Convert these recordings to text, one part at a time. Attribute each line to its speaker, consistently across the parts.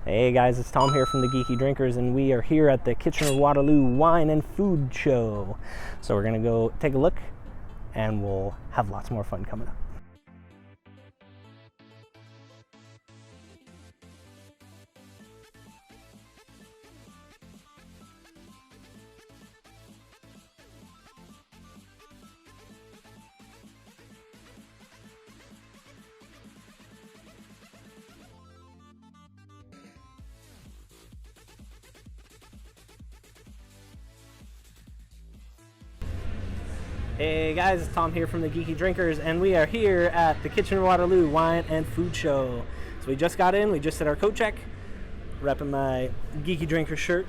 Speaker 1: Hey guys, it's Tom here from the Geeky Drinkers, and we are here at the Kitchener-Waterloo Wine and Food Show. So we're gonna go take a look, and we'll have lots more fun coming up. Hey guys, it's Tom here from the Geeky Drinkers, and we are here at the Kitchener-Waterloo Wine and Food Show. So we just got in, we just did our coat check, repping my Geeky Drinker shirt.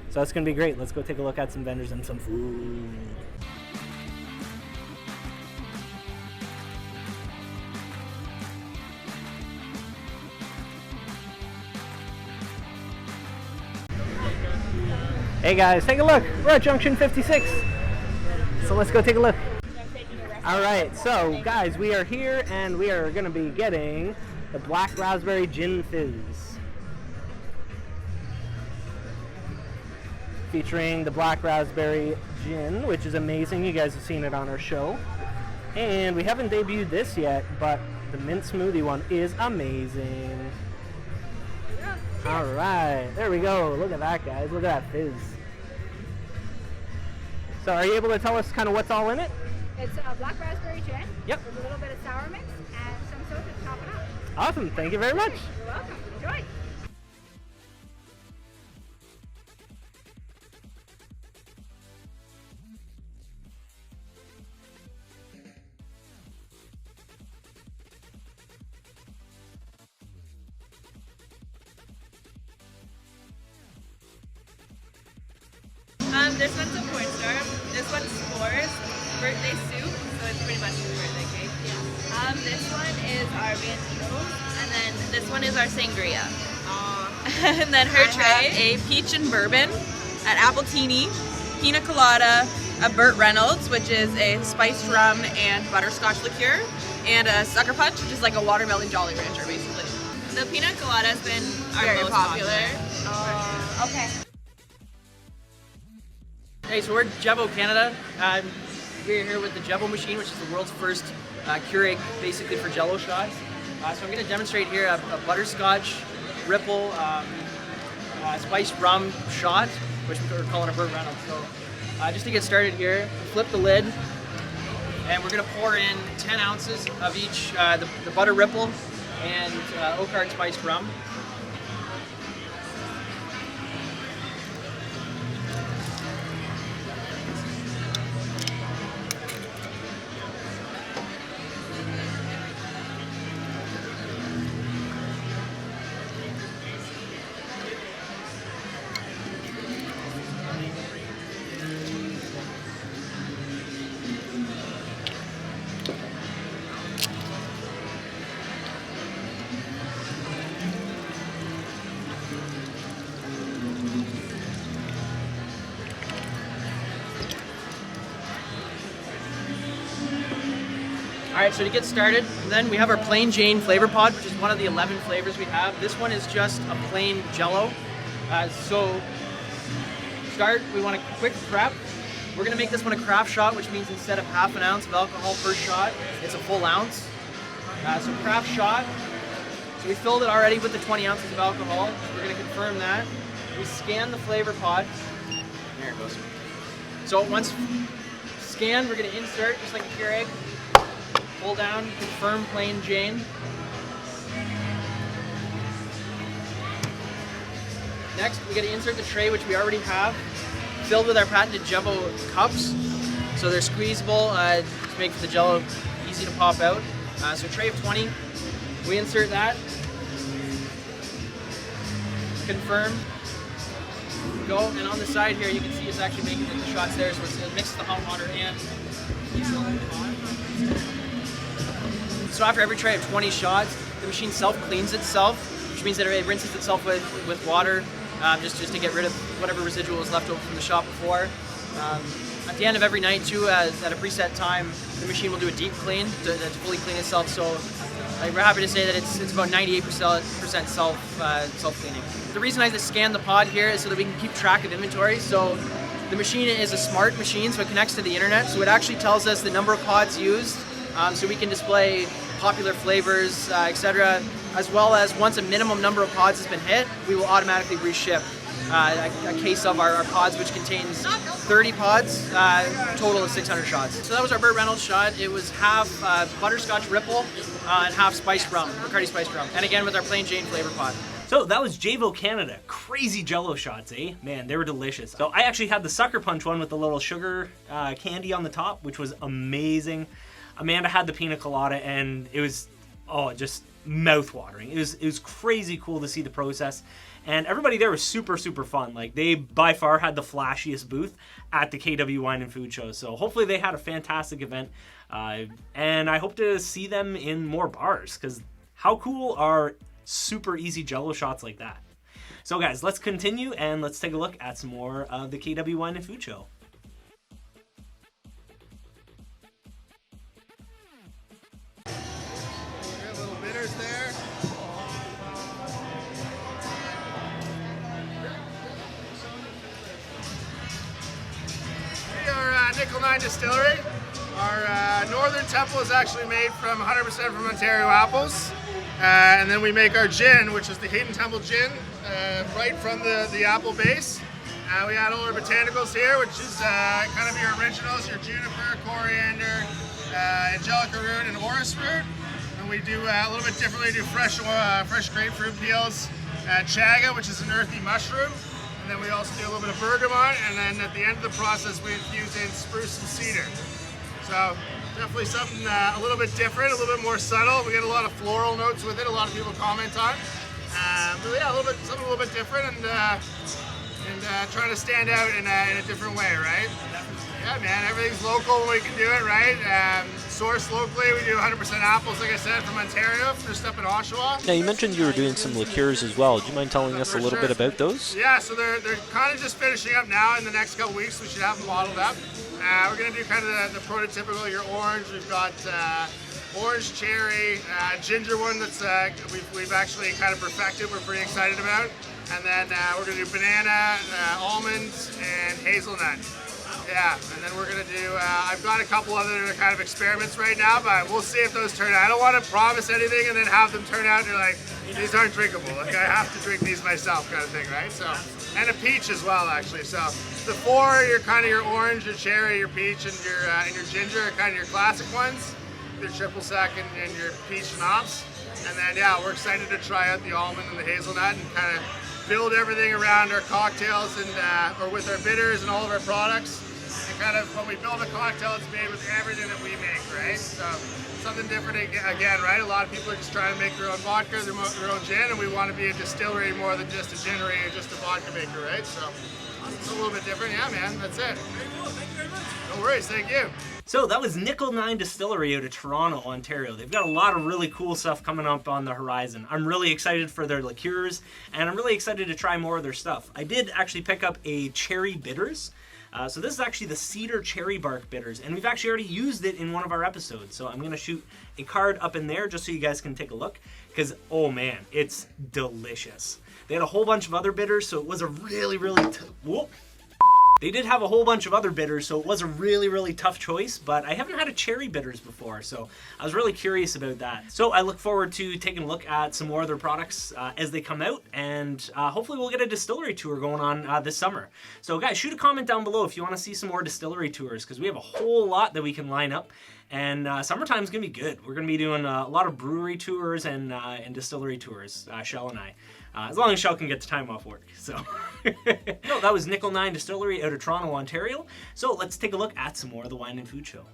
Speaker 1: So that's gonna be great. Let's go take a look at some vendors and some food. Hey guys, take a look. We're at Junction 56. So let's go take a look. Alright, so guys, we are here and we are going to be getting the Black Raspberry Gin Fizz. Featuring the Black Raspberry Gin, which is amazing. You guys have seen it on our show. And we haven't debuted this yet, but the mint smoothie one is amazing. Alright, there we go. Look at that, guys. Look at that fizz. So are you able to tell us kind of what's all in it?
Speaker 2: It's a black raspberry gin.
Speaker 1: Yep.
Speaker 2: With a little bit of sour mix and some soda to top it up.
Speaker 1: Awesome. Thank you very much.
Speaker 2: You're welcome. Enjoy.
Speaker 3: This one's a porn star. This one's s'mores, birthday soup, so it's pretty much a birthday cake. Yeah. This one is our banditos, and then this one is our sangria. And then her tray, a peach and bourbon, an appletini, pina colada, a Burt Reynolds, which is a spiced rum and butterscotch liqueur, and a sucker punch, which is like a watermelon Jolly Rancher, basically. The pina colada has been our
Speaker 4: Very
Speaker 3: most
Speaker 4: popular.
Speaker 3: Okay.
Speaker 5: Hey, so we're Jevo Canada. We're here with the Jevo machine, which is the world's first Keurig, basically for Jello shots. So I'm going to demonstrate here a butterscotch ripple spiced rum shot, which we're calling a Burt Reynolds. So just to get started here, flip the lid, and we're going to pour in 10 ounces of each the butter ripple and Oakard spiced rum. Alright, so to get started, then we have our Plain Jane flavor pod, which is one of the 11 flavors we have. This one is just a plain Jello. So, start, we want a quick prep. We're going to make this one a craft shot, which means instead of half an ounce of alcohol per shot, it's a full ounce. So craft shot. So we filled it already with the 20 ounces of alcohol. We're going to confirm that. We scan the flavor pod. There it goes. So once scanned, we're going to insert, just like a Keurig. Pull down, confirm Plain Jane. Next, we got to insert the tray, which we already have, filled with our patented Jevo cups. So they're squeezable to make the Jello easy to pop out. So tray of 20, we insert that. Confirm. Go, and on the side here, you can see it's actually making the shots there, so it mixes the hot water and so after every tray of 20 shots, the machine self-cleans itself, which means that it rinses itself with water, just to get rid of whatever residual was left over from the shot before. At the end of every night too, at a preset time, the machine will do a deep clean to fully clean itself, so Like, we're happy to say that it's about 98% self-cleaning. The reason I scan the pod here is so that we can keep track of inventory. So the machine is a smart machine, so it connects to the internet. So it actually tells us the number of pods used, so we can display popular flavors, etc. As well as once a minimum number of pods has been hit, we will automatically reship a case of our pods, which contains 30 pods, total of 600 shots. So that was our Burt Reynolds shot. It was half butterscotch ripple and half spiced rum, Bacardi spiced rum. And again with our plain Jane flavor pod.
Speaker 1: So that was Jevo Canada. Crazy Jello shots, eh? Man, they were delicious. So I actually had the Sucker Punch one with the little sugar candy on the top, which was amazing. Amanda had the pina colada, and it was, just mouth-watering. It was crazy cool to see the process. And everybody there was super, super fun. Like, they by far had the flashiest booth at the KW Wine and Food Show. So hopefully they had a fantastic event. And I hope to see them in more bars, because how cool are super easy Jello shots like that? So guys, let's continue and let's take a look at some more of the KW Wine and Food Show.
Speaker 4: Little bitters there. We are Nickel 9 Distillery. Our Northern Temple is actually made from 100% from Ontario apples. And then we make our gin, which is the Hayden Temple gin, right from the apple base. We add all our botanicals here, which is kind of your originals, your juniper, coriander, angelica root, and orris root. And we do a little bit differently. We do fresh grapefruit peels, chaga, which is an earthy mushroom. And then we also do a little bit of bergamot. And then at the end of the process, we infuse in spruce and cedar. So definitely something a little bit different, a little bit more subtle. We get a lot of floral notes with it. A lot of people comment on. But yeah, something a little bit different, and trying to stand out in a different way, right? Yeah, man, everything's local when we can do it, right? Sourced locally, we do 100% apples, like I said, from Ontario, just up in Oshawa.
Speaker 6: Now, you mentioned you were doing some liqueurs as well. Do you mind telling us a little bit about those?
Speaker 4: Yeah, so they're kind of just finishing up now. In the next couple weeks, we should have them bottled up. We're going to do kind of the prototypical, your orange. We've got orange, cherry, ginger one that's we've actually kind of perfected. We're pretty excited about. And then we're going to do banana, almonds, and hazelnut. Yeah, and then we're going to do, I've got a couple other kind of experiments right now, but we'll see if those turn out. I don't want to promise anything and then have them turn out and you're like, these aren't drinkable. Like, I have to drink these myself kind of thing, right? So, and a peach as well, actually. So the four, you're kind of your orange, your cherry, your peach, and your ginger are kind of your classic ones. Your triple sec and your peach schnapps. And then, yeah, we're excited to try out the almond and the hazelnut and kind of build everything around our cocktails and or with our bitters and all of our products. And kind of when we build a cocktail, it's made with everything that we make, right? So something different again, right? A lot of people are just trying to make their own vodka, their own gin, and we want to be a distillery more than just a ginnery or just a vodka maker, right? So it's a little bit different. Yeah, man, that's it. No worries, thank you.
Speaker 1: So that was Nickel 9 Distillery out of Toronto, Ontario. They've got a lot of really cool stuff coming up on the horizon. I'm really excited for their liqueurs, and I'm really excited to try more of their stuff. I did actually pick up a cherry bitters. So this is actually the Cedar Cherry Bark Bitters, and we've actually already used it in one of our episodes. So I'm going to shoot a card up in there just so you guys can take a look, because, oh man, it's delicious. They had a whole bunch of other bitters, so it was a really, They did have a whole bunch of other bitters, so it was a really, really tough choice, but I haven't had a cherry bitters before, so I was really curious about that. So I look forward to taking a look at some more of their products as they come out, and hopefully we'll get a distillery tour going on this summer. So guys, shoot a comment down below if you want to see some more distillery tours, because we have a whole lot that we can line up, and summertime's going to be good. We're going to be doing a lot of brewery tours and distillery tours, Shell and I. As long as Shell can get the time off work, so. No, that was Nickel 9 Distillery out of Toronto, Ontario. So let's take a look at some more of the Wine and Food Show.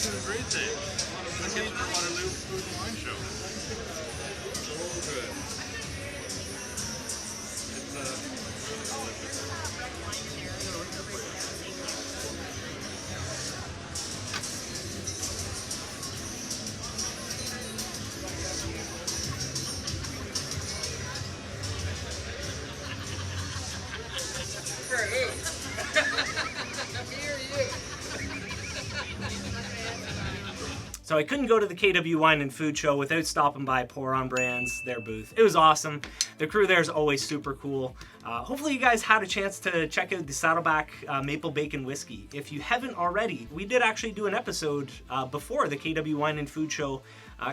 Speaker 4: Kitchen and Brew Day. The Kitchen and Waterloo Food and Wine Show. Good.
Speaker 1: So I couldn't go to the KW Wine and Food Show without stopping by Pouron Brands, their booth. It was awesome. The crew there is always super cool. Hopefully you guys had a chance to check out the Saddleback Maple Bacon Whiskey. If you haven't already, we did actually do an episode before the KW Wine and Food Show,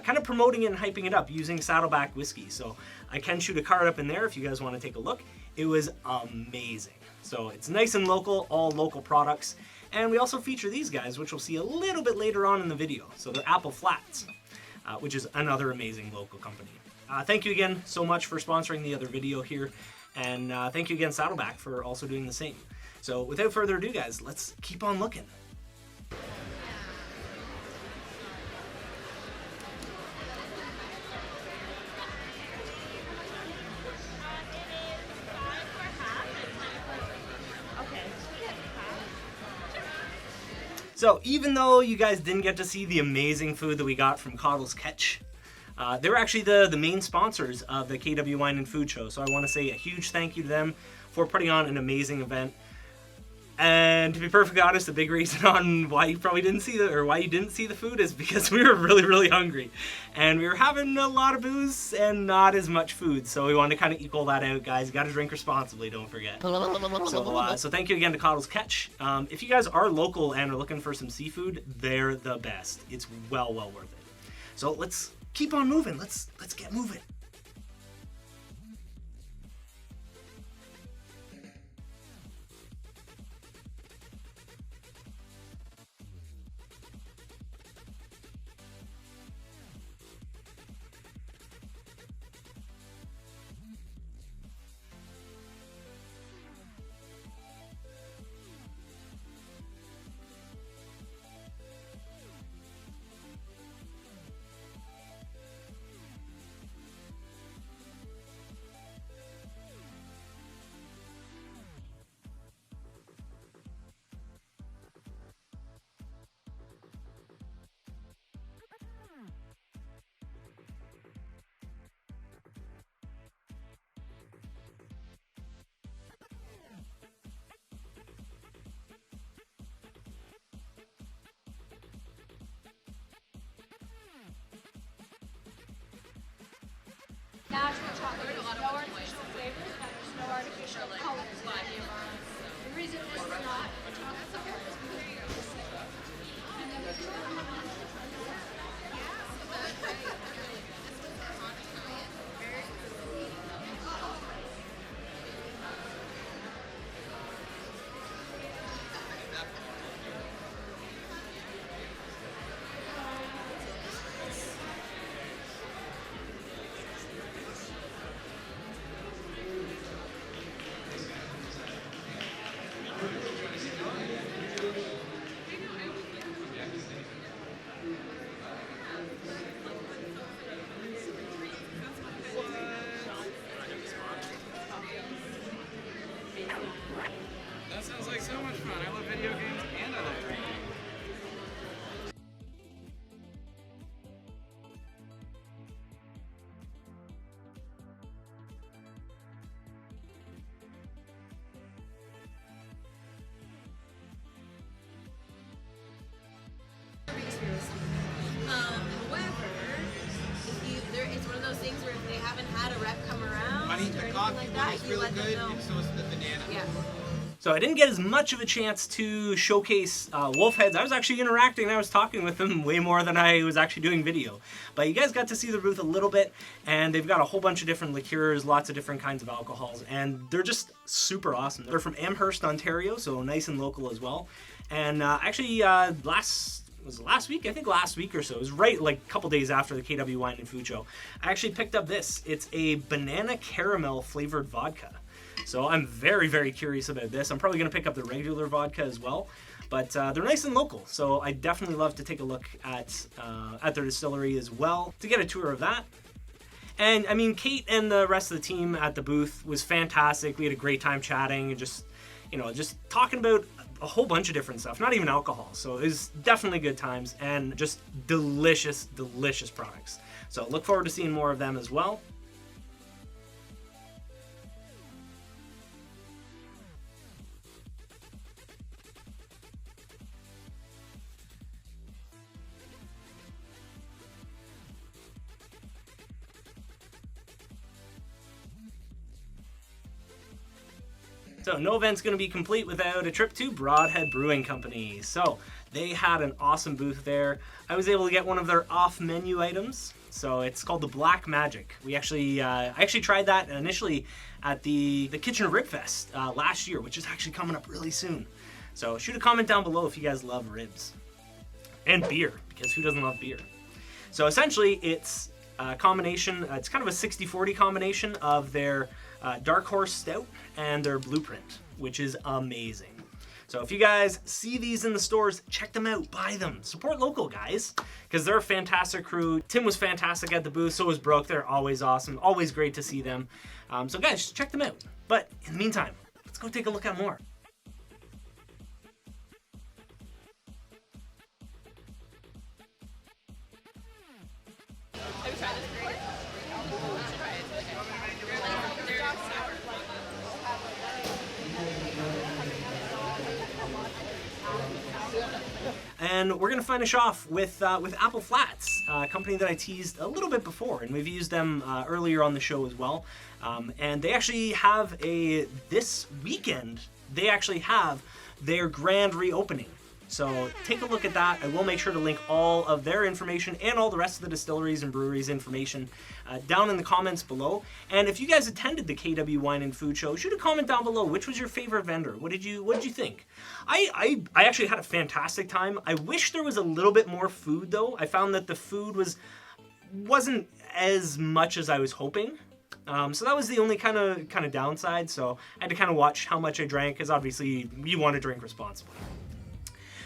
Speaker 1: kind of promoting it and hyping it up using Saddleback Whiskey. So I can shoot a card up in there if you guys want to take a look. It was amazing. So it's nice and local, all local products. And we also feature these guys, which we'll see a little bit later on in the video. So they're Appleflats, which is another amazing local company. Thank you again so much for sponsoring the other video here. And thank you again, Saddleback, for also doing the same. So without further ado, guys, let's keep on looking. So even though you guys didn't get to see the amazing food that we got from Caudle's Catch, they were actually the main sponsors of the KW Wine and Food Show. So I want to say a huge thank you to them for putting on an amazing event. And to be perfectly honest, the big reason on why you probably didn't see why you didn't see the food is because we were really hungry, and we were having a lot of booze and not as much food. So we wanted to kind of equal that out, guys. You got to drink responsibly, don't forget. So thank you again to Caudle's Catch. If you guys are local and are looking for some seafood, they're the best. It's well worth it. So let's keep on moving. Let's get moving.
Speaker 2: Natural chocolate, no artificial flavors, and there's no artificial colors. The reason this is not a chocolate liquor is because
Speaker 7: That sounds like so much fun. I love video games and I love drinking.
Speaker 3: However, it's one of those things where if they haven't had a rep come around
Speaker 7: Honey,
Speaker 3: or
Speaker 7: the
Speaker 3: anything
Speaker 7: coffee
Speaker 3: like that,
Speaker 7: is
Speaker 3: you
Speaker 7: really
Speaker 3: let them
Speaker 7: good,
Speaker 3: know.
Speaker 7: and so is the banana.
Speaker 3: Yeah.
Speaker 1: So I didn't get as much of a chance to showcase Wolfheads. I was actually interacting and I was talking with them way more than I was actually doing video. But you guys got to see the booth a little bit, and they've got a whole bunch of different liqueurs, lots of different kinds of alcohols, and they're just super awesome. They're from Amherst, Ontario, so nice and local as well. And actually last week? I think last week or so. It was right like a couple days after the KW Wine and Food Show. I actually picked up this. It's a banana caramel flavored vodka. So I'm very, very curious about this. I'm probably going to pick up the regular vodka as well. But they're nice and local, so I definitely love to take a look at their distillery as well to get a tour of that. And I mean, Kate and the rest of the team at the booth was fantastic. We had a great time chatting and just talking about a whole bunch of different stuff, not even alcohol. So it was definitely good times and just delicious, delicious products. So look forward to seeing more of them as well. So no event's going to be complete without a trip to Broadhead Brewing Company. So they had an awesome booth there. I was able to get one of their off-menu items. So it's called the Black Magic. I actually tried that initially at the Kitchener Rib Fest last year, which is actually coming up really soon. So shoot a comment down below if you guys love ribs. And beer, because who doesn't love beer? So essentially it's a combination, it's kind of a 60-40 combination of their Dark Horse Stout and their Blueprint, which is amazing. So if you guys see these in the stores, check them out, buy them. Support local, guys, because they're a fantastic crew. Tim was fantastic at the booth, so was Brooke. They're always awesome, always great to see them. So guys, just check them out. But in the meantime, let's go take a look at more.
Speaker 3: Have you tried this before?
Speaker 1: And we're gonna finish off with Appleflats, a company that I teased a little bit before, and we've used them earlier on the show as well. And they actually have this weekend, they actually have their grand reopening. So take a look at that. I will make sure to link all of their information and all the rest of the distilleries and breweries information down in the comments below. And if you guys attended the KW Wine and Food Show, shoot a comment down below. Which was your favorite vendor? What did you think? I actually had a fantastic time. I wish there was a little bit more food though. I found that the food wasn't as much as I was hoping. So that was the only kind of downside. So I had to kind of watch how much I drank, because obviously you want to drink responsibly.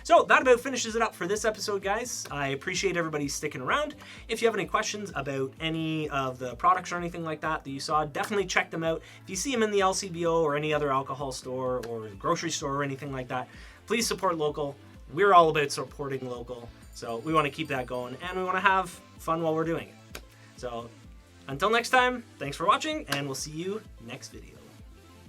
Speaker 1: So that about finishes it up for this episode, guys. I appreciate everybody sticking around. If you have any questions about any of the products or anything like that you saw, definitely check them out. If you see them in the LCBO or any other alcohol store or grocery store or anything like that, please support local. We're all about supporting local. So we want to keep that going, and we want to have fun while we're doing it. So until next time, thanks for watching, and we'll see you next video.